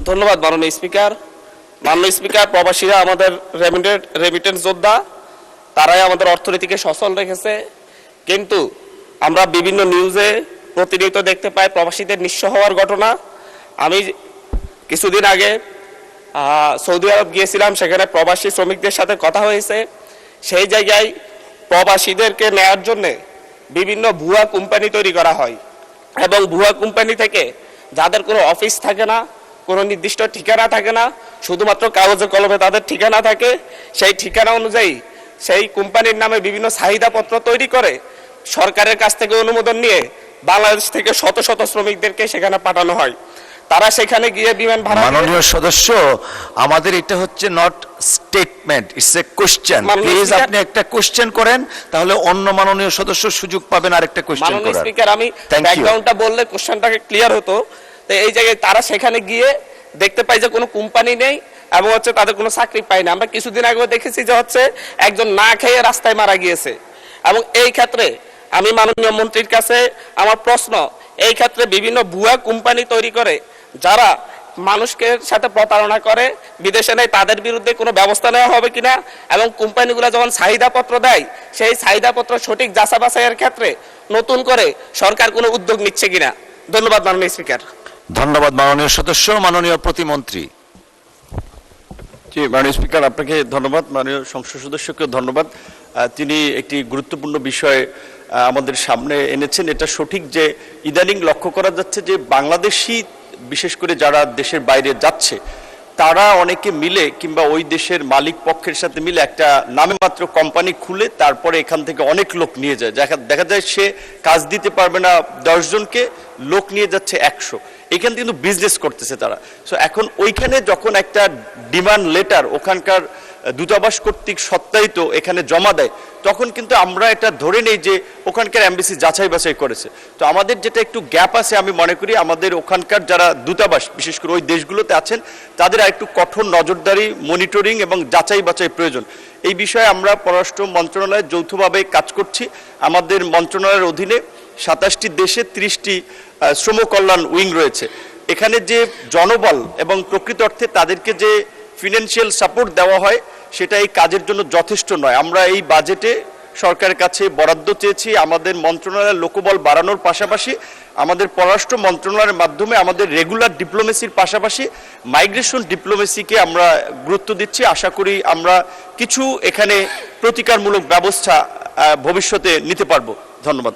ধন্যবাদ মাননীয় স্পিকার। মাননীয় স্পিকার, প্রবাসীরা আমাদের রেমিটেন্স যোদ্ধা, তারাই আমাদের অর্থনীতিকে সচল রেখেছে। কিন্তু আমরা বিভিন্ন নিউজে প্রতিনিয়ত দেখতে পাই প্রবাসীদের নিঃস্ব হওয়ার ঘটনা। আমি কিছুদিন আগে সৌদি আরব গিয়েছিলাম, সেখানে প্রবাসী শ্রমিকদের সাথে কথা হয়েছে। সেই জায়গায় প্রবাসীদেরকে নেওয়ার জন্যে বিভিন্ন ভুয়া কোম্পানি তৈরি করা হয় এবং ভুয়া কোম্পানি থেকে যাদের কোনো অফিস থাকে না, কোনো নির্দিষ্ট ঠিকানা থাকে না, শুধুমাত্র কাগজে কলমে তাদের ঠিকানা থাকে, সেই ঠিকানা অনুযায়ী সেই কোম্পানির নামে বিভিন্ন চাহিদাপত্র তৈরি করে সরকারের কাছ থেকে অনুমোদন নিয়ে বাংলাদেশ থেকে শত শত শ্রমিকদেরকে সেখানে পাঠানো হয়। তারা সেখানে গিয়ে বিমান ভাড়া। মাননীয় সদস্য, আমাদের এটা হচ্ছে not statement, it's a question. Please আপনি একটা কোশ্চেন করেন, তাহলে অন্য মাননীয় সদস্য সুযোগ পাবেন আরেকটা কোশ্চেন করার। মাননীয় স্পিকার, আমি ব্যাকগ্রাউন্ডটা বললে কোশ্চেনটাকে ক্লিয়ার হতো। তো এই জায়গায় তারা সেখানে গিয়ে দেখতে পাই যে কোনো কোম্পানি নেই এবং হচ্ছে তাদের কোনো চাকরি পায় না। আমরা কিছুদিন আগেও দেখেছি যে হচ্ছে একজন না খেয়ে রাস্তায় মারা গিয়েছে। এবং এই ক্ষেত্রে আমি মাননীয় মন্ত্রীর কাছে আমার প্রশ্ন, এই ক্ষেত্রে বিভিন্ন ভুয়া কোম্পানি তৈরি করে যারা মানুষকে সাথে প্রতারণা করে বিদেশে নেয়, তাদের বিরুদ্ধে কোনো ব্যবস্থা নেওয়া হবে কিনা, এবং কোম্পানিগুলো যখন চাহিদাপত্র দেয় সেই চাহিদাপত্র সঠিক যাচাই বাছাইয়ের ক্ষেত্রে নতুন করে সরকার কোনো উদ্যোগ নিচ্ছে কিনা। ধন্যবাদ মাননীয় স্পিকার। ধন্যবাদ মাননীয় সদস্য। মাননীয় প্রতিমন্ত্রী। জি, মাননীয় স্পিকার, আপনাকে ধন্যবাদ। মাননীয় সংসদ সদস্যকে ধন্যবাদ। তিনি একটি গুরুত্বপূর্ণ বিষয় আমাদের সামনে এনেছেন। এটা সঠিক যে ইদানিং লক্ষ্য করা যাচ্ছে যে বাংলাদেশি, বিশেষ করে যারা দেশের বাইরে যাচ্ছে, তারা অনেকে মিলে কিংবা ওই দেশের মালিক পক্ষের সাথে মিলে একটা নামে মাত্র কোম্পানি খুলে তারপরে এখান থেকে অনেক লোক নিয়ে যায়। দেখা যায় সে কাজ দিতে পারবে না 10 জনকে, লোক নিয়ে যাচ্ছে 100। এখান কিন্তু বিজনেস করতেছে তারা। সো এখন ওইখানে যখন একটা ডিমান্ড লেটার ওখানকার দূতাবাস কর্তৃক সত্যায়িত এখানে জমা দেয়, তখন কিন্তু আমরা এটা ধরে নেই যে ওখানকার এমবাসি যাচাই বাছাই করেছে। তো আমাদের যেটা একটু গ্যাপ আছে, আমি মনে করি আমাদের ওখানকার যারা দূতাবাস বিশেষ করে ওই দেশগুলোতে আছেন, তাদের আরেকটু কঠোর নজরদারি, মনিটরিং এবং যাচাই বাছাই প্রয়োজন। এই বিষয়ে আমরা পররাষ্ট্র মন্ত্রণালয়ে যৌথভাবে কাজ করছি। আমাদের মন্ত্রণালয়ের অধীনে 27টি দেশে 30টি শ্রম কল্যাণ উইং রয়েছে। এখানে যে জনবল এবং প্রকৃত অর্থে তাদেরকে যে ফিনান্সিয়াল সাপোর্ট দেওয়া হয়, সেটা এই কাজের জন্য যথেষ্ট নয়। আমরা এই বাজেটে সরকারের কাছে বরাদ্দ চেয়েছি। আমাদের মন্ত্রণালয়ের লোকবল বাড়ানোর পাশাপাশি আমাদের পররাষ্ট্র মন্ত্রণালয়ের মাধ্যমে আমাদের রেগুলার ডিপ্লোমেসির পাশাপাশি মাইগ্রেশন ডিপ্লোমেসিকে আমরা গুরুত্ব দিচ্ছি। আশা করি আমরা কিছু এখানে প্রতিকারমূলক ব্যবস্থা ভবিষ্যতে নিতে পারবো। ধন্যবাদ।